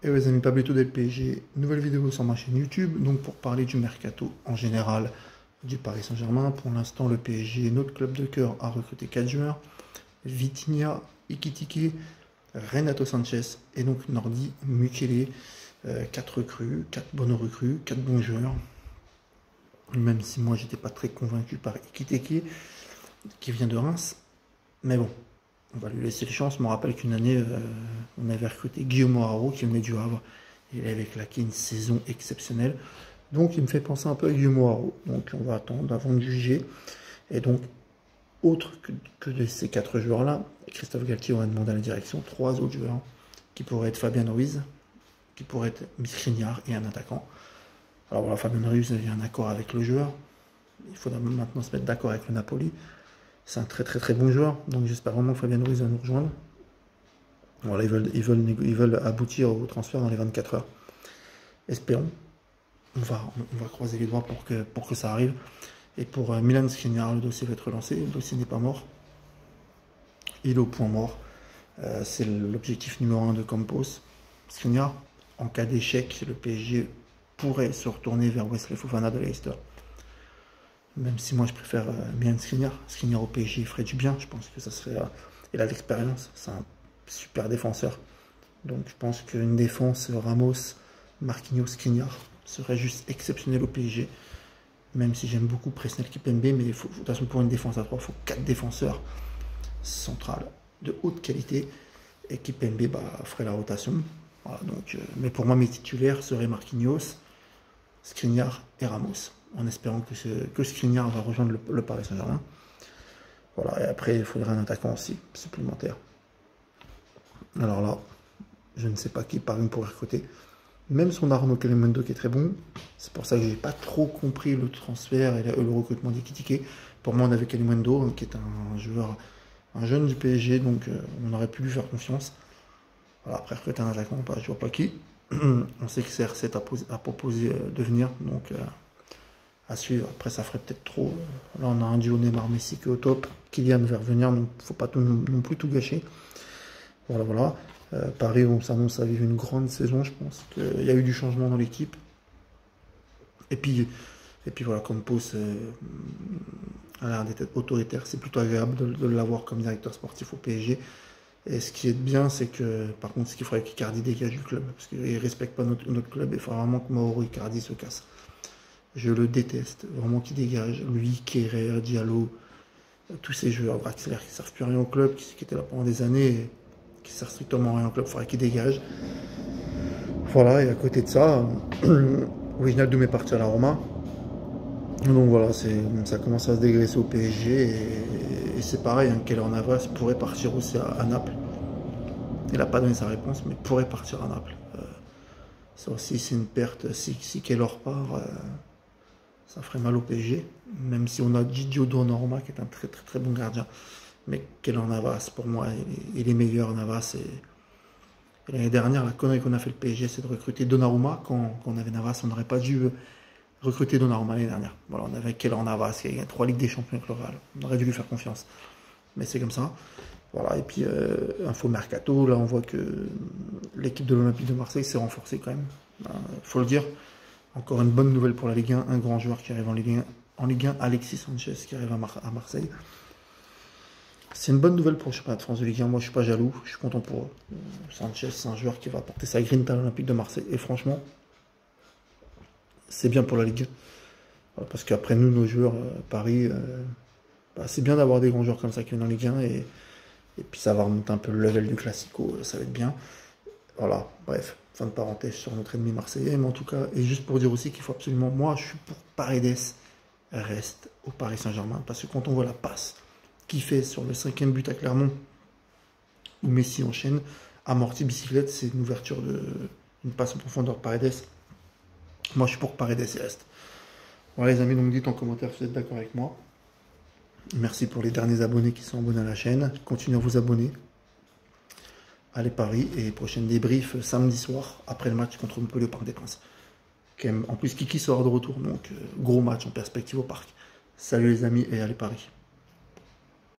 Et les amis, Pablito del PSG, nouvelle vidéo sur ma chaîne YouTube, donc pour parler du mercato en général du Paris Saint-Germain. Pour l'instant, le PSG, notre club de cœur, a recruté 4 joueurs. Vitinha, Ekitike, Renato Sanchez et donc Nordi Mukele. 4 recrues, 4 bonnes recrues, 4 bons joueurs. Même si moi, j'étais pas très convaincu par Ekitike, qui vient de Reims. Mais bon, on va lui laisser les chances. Je me rappelle qu'une année, on avait recruté Guillaume Haro qui venait du Havre. Il avait claqué une saison exceptionnelle. Donc il me fait penser un peu à Guillaume Haro. Donc on va attendre avant de juger. Et donc, autre que de ces 4 joueurs-là, Christophe Galtier aurait demandé à la direction 3 autres joueurs qui pourraient être Fabien Ruiz, qui pourraient être Skriniar et un attaquant. Alors voilà, Fabien Ruiz avait un accord avec le joueur. Il faudra maintenant se mettre d'accord avec le Napoli. C'est un très bon joueur, donc j'espère vraiment que Fabien Ruiz va nous rejoindre. Voilà, ils veulent aboutir au transfert dans les 24 heures. Espérons. On va croiser les doigts pour que ça arrive. Et pour Milan Skriniar, le dossier va être relancé. Le dossier n'est pas mort. Il est au point mort. C'est l'objectif numéro 1 de Campos. Skriniar, en cas d'échec, le PSG pourrait se retourner vers Wesley Fofana de Leicester. Même si moi je préfère Milan Skriniar. Skriniar au PSG ferait du bien. Je pense que ça serait. Il a l'expérience. C'est un super défenseur. Donc je pense qu'une défense Ramos, Marquinhos, Skriniar serait juste exceptionnel au PSG. Même si j'aime beaucoup Presnel Kimpembe, mais de toute façon pour une défense à 3, il faut 4 défenseurs centrales de haute qualité. Et Kimpembe ferait la rotation. Voilà, donc, mais pour moi mes titulaires seraient Marquinhos, Skriniar et Ramos. En espérant que Skriniar va rejoindre le Paris Saint-Germain. Voilà, et après, il faudrait un attaquant aussi, supplémentaire. Alors là, je ne sais pas qui Paris pourrait recruter. Même son Arnaud Kalimundo qui est très bon. C'est pour ça que je n'ai pas trop compris le transfert et le recrutement d'Ekitike. Pour moi, on avait Kalimundo, qui est un joueur, un jeune du PSG, donc on aurait pu lui faire confiance. Voilà, après recruter un attaquant, je ne vois pas qui. On sait que CR7 a proposé de venir, donc à suivre. Après, ça ferait peut-être trop. Là, on a un duo Neymar-Messi qui est au top. Kylian va revenir, donc il ne faut pas non plus tout gâcher. Voilà. Paris, on s'annonce à vivre une grande saison, je pense. Il y a eu du changement dans l'équipe. Et puis voilà, Campos a l'air d'être autoritaire. C'est plutôt agréable de l'avoir comme directeur sportif au PSG. Et ce qui est bien, c'est que, par contre, ce qu'il faudrait qu'Icardi dégage du club. Parce qu'il ne respecte pas notre club. Il faut vraiment que Mauro Icardi se casse. Je le déteste, vraiment qu'il dégage. Lui, Kehrer, Diallo, tous ces joueurs, Draxler qui ne servent plus à rien au club, qui étaient là pendant des années, et qui ne servent strictement à rien au club, il faudrait qu'il dégage. Voilà, et à côté de ça, Wijnaldum est parti à la Roma. Donc voilà, ça commence à se dégraisser au PSG, et c'est pareil, hein, Keylor Navas pourrait partir aussi à Naples. Il n'a pas donné sa réponse, mais pourrait partir à Naples. Ça aussi, c'est une perte. Si Keylor part, ça ferait mal au PSG, même si on a Gigio Donnarumma qui est un très bon gardien. Mais Keylor Navas, pour moi, il est meilleur, Navas. Et l'année dernière, la connerie qu'on a fait le PSG, c'est de recruter Donnarumma. Quand on avait Navas, on n'aurait pas dû recruter Donnarumma l'année dernière. Voilà, on avait Keylor Navas, qui a 3 Ligues des Champions avec le Real. On aurait dû lui faire confiance. Mais c'est comme ça. Voilà, et puis, info mercato, là, on voit que l'équipe de l'Olympique de Marseille s'est renforcée quand même. Il faut le dire. Encore une bonne nouvelle pour la Ligue 1, un grand joueur qui arrive en Ligue 1, Alexis Sanchez qui arrive à Marseille. C'est une bonne nouvelle pour le championnat de France de Ligue 1, moi je suis pas jaloux, je suis content pour eux. Sanchez, c'est un joueur qui va apporter sa grinta à l'Olympique de Marseille, et franchement, c'est bien pour la Ligue 1. Parce qu'après nous, nos joueurs, Paris, c'est bien d'avoir des grands joueurs comme ça qui viennent en Ligue 1, et puis ça va remonter un peu le level du Classico, ça va être bien. Voilà, bref, fin de parenthèse sur notre ennemi marseillais, mais en tout cas, et juste pour dire aussi qu'il faut absolument, moi je suis pour Paredes reste au Paris Saint-Germain, parce que quand on voit la passe qu'il fait sur le 5e but à Clermont, où Messi enchaîne, amorti bicyclette, c'est une ouverture une passe en profondeur de Paredes. Moi je suis pour Paredes et reste. Voilà les amis, donc dites en commentaire si vous êtes d'accord avec moi. Merci pour les derniers abonnés qui sont abonnés à la chaîne, continuez à vous abonner. Allez Paris, et prochaine débrief samedi soir après le match contre Montpellier au Parc des Princes. En plus Kiki sera de retour, donc gros match en perspective au Parc. Salut les amis et allez Paris.